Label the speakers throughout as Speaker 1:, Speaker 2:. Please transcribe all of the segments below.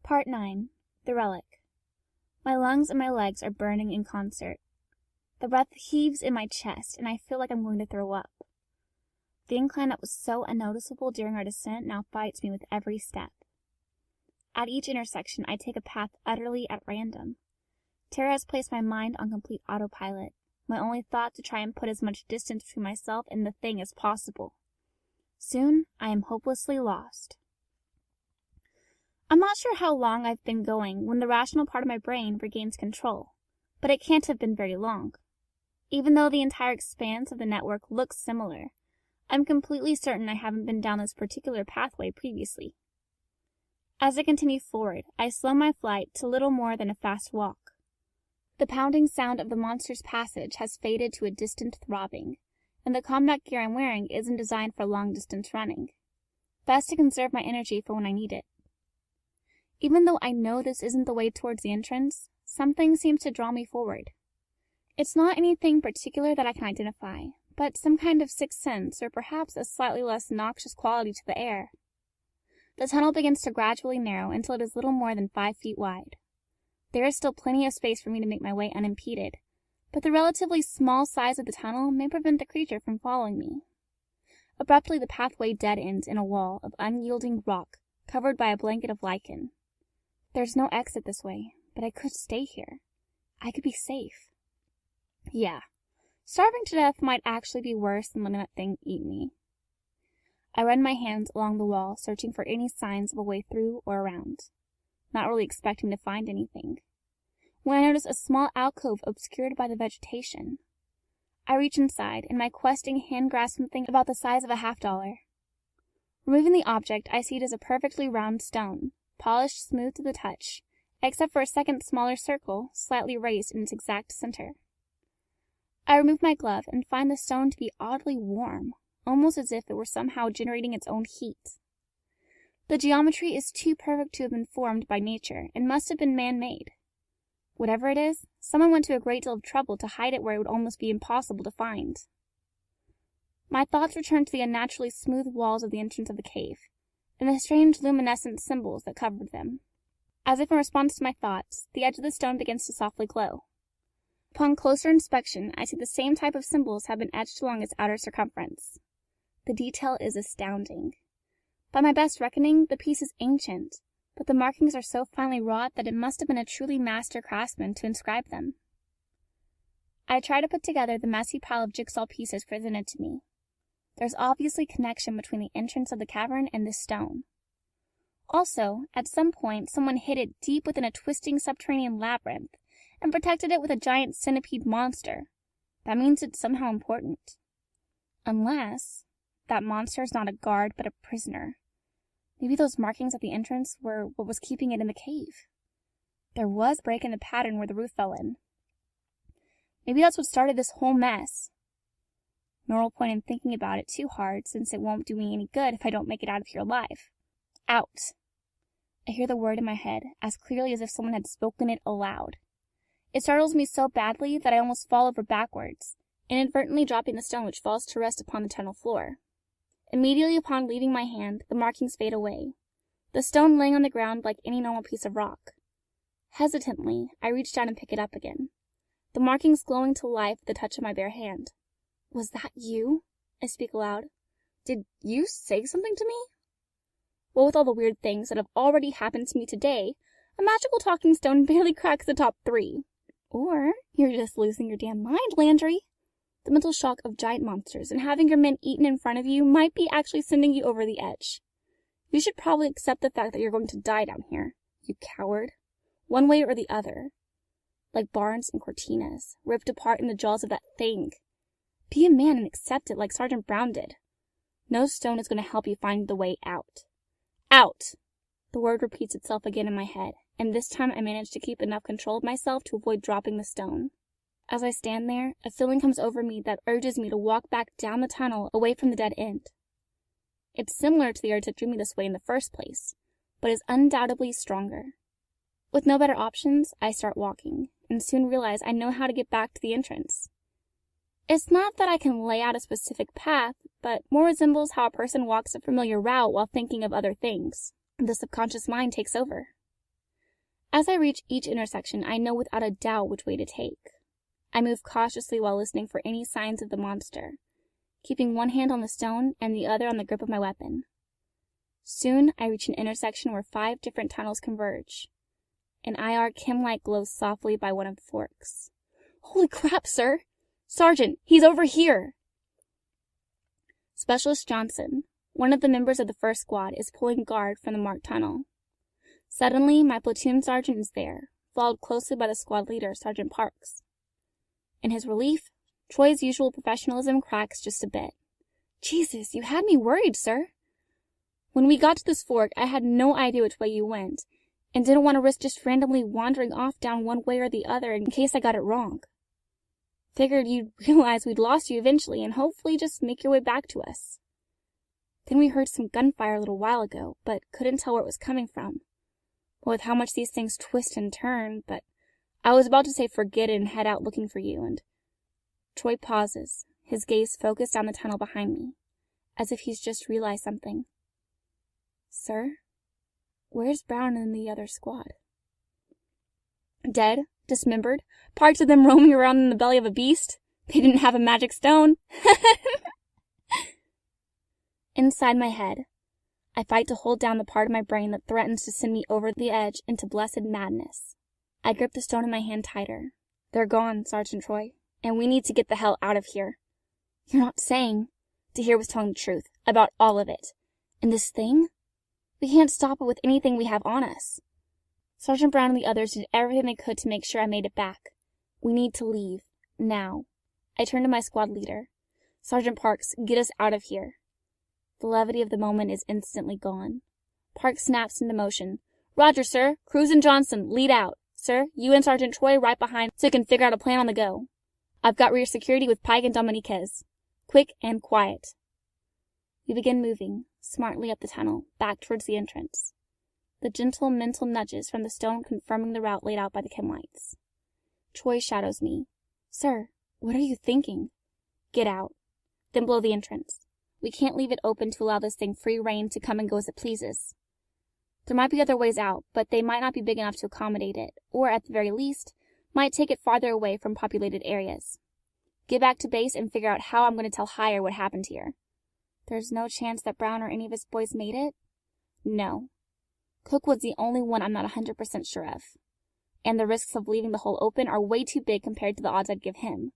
Speaker 1: Part 9. The Relic. My lungs and my legs are burning in concert. The breath heaves in my chest, and I feel like I'm going to throw up. The incline that was so unnoticeable during our descent now fights me with every step. At each intersection, I take a path utterly at random. Terror has placed my mind on complete autopilot, my only thought to try and put as much distance between myself and the thing as possible. Soon, I am hopelessly lost. I'm not sure how long I've been going when the rational part of my brain regains control, but it can't have been very long. Even though the entire expanse of the network looks similar, I'm completely certain I haven't been down this particular pathway previously. As I continue forward, I slow my flight to little more than a fast walk. The pounding sound of the monster's passage has faded to a distant throbbing, and the combat gear I'm wearing isn't designed for long-distance running. Best to conserve my energy for when I need it. Even though I know this isn't the way towards the entrance, something seems to draw me forward. It's not anything particular that I can identify, but some kind of sixth sense, or perhaps a slightly less noxious quality to the air. The tunnel begins to gradually narrow until it is little more than 5 feet wide. There is still plenty of space for me to make my way unimpeded, but the relatively small size of the tunnel may prevent the creature from following me. Abruptly, the pathway dead ends in a wall of unyielding rock covered by a blanket of lichen. There's no exit this way, but I could stay here. I could be safe. Yeah, starving to death might actually be worse than letting that thing eat me. I run my hands along the wall, searching for any signs of a way through or around, not really expecting to find anything, when I notice a small alcove obscured by the vegetation. I reach inside, and my questing hand grasps something about the size of a $50. Removing the object, I see it as a perfectly round stone, polished smooth to the touch, except for a second smaller circle, slightly raised in its exact center. I remove my glove and find the stone to be oddly warm, almost as if it were somehow generating its own heat. The geometry is too perfect to have been formed by nature, and must have been man-made. Whatever it is, someone went to a great deal of trouble to hide it where it would almost be impossible to find. My thoughts return to the unnaturally smooth walls of the entrance of the cave, and the strange luminescent symbols that covered them. As if in response to my thoughts, the edge of the stone begins to softly glow. Upon closer inspection, I see the same type of symbols have been etched along its outer circumference. The detail is astounding. By my best reckoning, the piece is ancient, but the markings are so finely wrought that it must have been a truly master craftsman to inscribe them. I try to put together the messy pile of jigsaw pieces presented to me. There's obviously connection between the entrance of the cavern and this stone. Also, at some point, someone hid it deep within a twisting subterranean labyrinth and protected it with a giant centipede monster. That means it's somehow important. Unless that monster is not a guard but a prisoner. Maybe those markings at the entrance were what was keeping it in the cave. There was a break in the pattern where the roof fell in. Maybe that's what started this whole mess. No point in thinking about it too hard, since it won't do me any good if I don't make it out of here alive. Out. I hear the word in my head, as clearly as if someone had spoken it aloud. It startles me so badly that I almost fall over backwards, inadvertently dropping the stone which falls to rest upon the tunnel floor. Immediately upon leaving my hand, the markings fade away, the stone laying on the ground like any normal piece of rock. Hesitantly, I reach down and pick it up again, the markings glowing to life at the touch of my bare hand. Was that you? I speak aloud. Did you say something to me? Well, with all the weird things that have already happened to me today, a magical talking stone barely cracks the top 3. Or you're just losing your damn mind, Landry. The mental shock of giant monsters and having your men eaten in front of you might be actually sending you over the edge. You should probably accept the fact that you're going to die down here, you coward. One way or the other. Like Barnes and Cortinas, ripped apart in the jaws of that thing. Be a man and accept it like Sergeant Brown did. No stone is going to help you find the way out. Out! The word repeats itself again in my head, and this time I manage to keep enough control of myself to avoid dropping the stone. As I stand there, a feeling comes over me that urges me to walk back down the tunnel away from the dead end. It's similar to the urge that drew me this way in the first place, but is undoubtedly stronger. With no better options, I start walking, and soon realize I know how to get back to the entrance. It's not that I can lay out a specific path, but more resembles how a person walks a familiar route while thinking of other things. The subconscious mind takes over. As I reach each intersection, I know without a doubt which way to take. I move cautiously while listening for any signs of the monster, keeping one hand on the stone and the other on the grip of my weapon. Soon, I reach an intersection where 5 different tunnels converge. An IR chem light glows softly by one of the forks. Holy crap, sir! Sergeant, he's over here! Specialist Johnson, one of the members of the first squad, is pulling guard from the marked tunnel. Suddenly, my platoon sergeant is there, followed closely by the squad leader, Sergeant Parks. In his relief, Troy's usual professionalism cracks just a bit. Jesus, you had me worried, sir. When we got to this fork, I had no idea which way you went, and didn't want to risk just randomly wandering off down one way or the other in case I got it wrong. Figured you'd realize we'd lost you eventually and hopefully just make your way back to us. Then we heard some gunfire a little while ago, but couldn't tell where it was coming from. With how much these things twist and turn, but I was about to say forget it and head out looking for you, and Troy pauses, his gaze focused down the tunnel behind me, as if he's just realized something. Sir, where's Brown and the other squad? Dead, dismembered, parts of them roaming around in the belly of a beast. They didn't have a magic stone. Inside my head, I fight to hold down the part of my brain that threatens to send me over the edge into blessed madness. I grip the stone in my hand tighter. They're gone, Sergeant Troy, and we need to get the hell out of here. You're not saying? Tahir was telling the truth, about all of it. And this thing? We can't stop it with anything we have on us. Sergeant Brown and the others did everything they could to make sure I made it back. We need to leave. Now. I turned to my squad leader. Sergeant Parks, get us out of here. The levity of the moment is instantly gone. Parks snaps into motion. Roger, sir. Cruz and Johnson, lead out. Sir, you and Sergeant Troy right behind so you can figure out a plan on the go. I've got rear security with Pike and Dominiquez. Quick and quiet. We begin moving, smartly up the tunnel, back towards the entrance. The gentle mental nudges from the stone confirming the route laid out by the chem lights. Troy shadows me. Sir, what are you thinking? Get out. Then blow the entrance. We can't leave it open to allow this thing free rein to come and go as it pleases. There might be other ways out, but they might not be big enough to accommodate it, or at the very least, might take it farther away from populated areas. Get back to base and figure out how I'm going to tell Hire what happened here. There's no chance that Brown or any of his boys made it? No. Cook was the only one I'm not 100% sure of. And the risks of leaving the hole open are way too big compared to the odds I'd give him.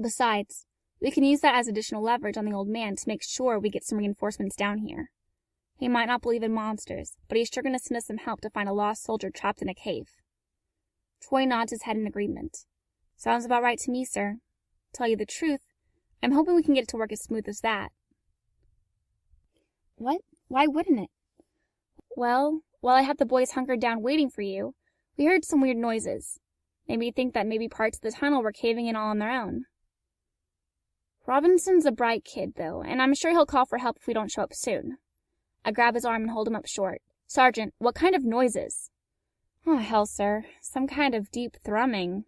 Speaker 1: Besides, we can use that as additional leverage on the old man to make sure we get some reinforcements down here. He might not believe in monsters, but he's sure going to send us some help to find a lost soldier trapped in a cave. Troy nods his head in agreement. Sounds about right to me, sir. Tell you the truth, I'm hoping we can get it to work as smooth as that. What? Why wouldn't it? Well, while I had the boys hunkered down waiting for you, we heard some weird noises. Made me think that maybe parts of the tunnel were caving in all on their own. Robinson's a bright kid, though, and I'm sure he'll call for help if we don't show up soon. I grab his arm and hold him up short. Sergeant, what kind of noises? Oh, hell, sir. Some kind of deep thrumming.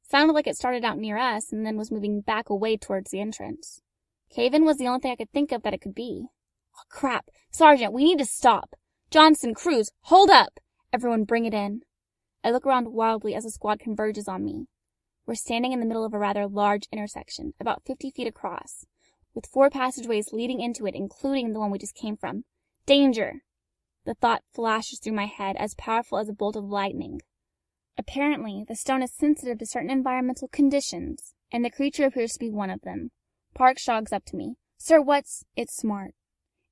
Speaker 1: Sounded like it started out near us and then was moving back away towards the entrance. Cave-in was the only thing I could think of that it could be. Oh, crap. Sergeant, we need to stop. Johnson, Cruz, hold up. Everyone bring it in. I look around wildly as the squad converges on me. We're standing in the middle of a rather large intersection, about 50 feet across, with 4 passageways leading into it, including the one we just came from. Danger! The thought flashes through my head, as powerful as a bolt of lightning. Apparently, the stone is sensitive to certain environmental conditions, and the creature appears to be one of them. Park jogs up to me. Sir, what's... It's smart.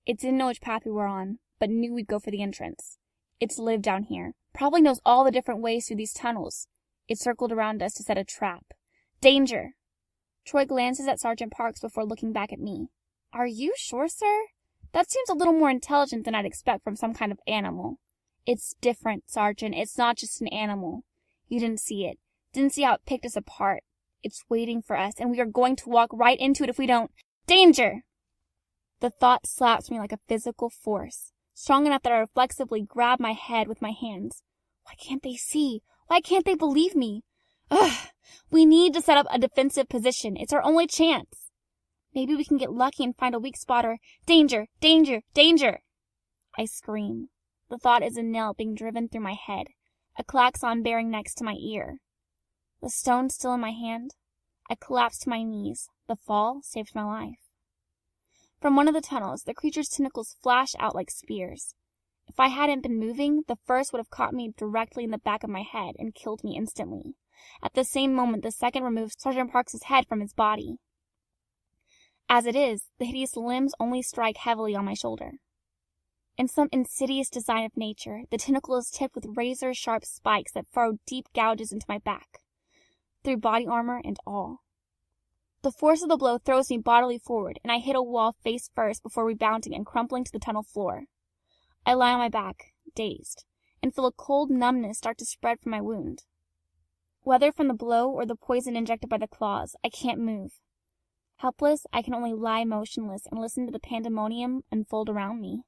Speaker 1: It didn't know which path we were on, but knew we'd go for the entrance. It's lived down here. Probably knows all the different ways through these tunnels. It circled around us to set a trap. Danger! Troy glances at Sergeant Parks before looking back at me. Are you sure, sir? That seems a little more intelligent than I'd expect from some kind of animal. It's different, Sergeant. It's not just an animal. You didn't see it. Didn't see how it picked us apart. It's waiting for us, and we are going to walk right into it if we don't. Danger! The thought slaps me like a physical force, strong enough that I reflexively grab my head with my hands. Why can't they see? Why can't they believe me? Ugh! We need to set up a defensive position. It's our only chance. Maybe we can get lucky and find a weak spot or... Danger! Danger! Danger! I scream. the thought is a nail being driven through my head, a klaxon bearing next to my ear. The stone still in my hand, I collapsed to my knees. The fall saved my life. From one of the tunnels, the creature's tentacles flashed out like spears. If I hadn't been moving, the first would have caught me directly in the back of my head and killed me instantly. At the same moment, the second removed Sergeant Parks' head from his body. As it is, the hideous limbs only strike heavily on my shoulder. In some insidious design of nature, the tentacle is tipped with razor-sharp spikes that furrow deep gouges into my back, through body armor and all. The force of the blow throws me bodily forward, and I hit a wall face first before rebounding and crumpling to the tunnel floor. I lie on my back, dazed, and feel a cold numbness start to spread from my wound. Whether from the blow or the poison injected by the claws, I can't move. Helpless, I can only lie motionless and listen to the pandemonium unfold around me.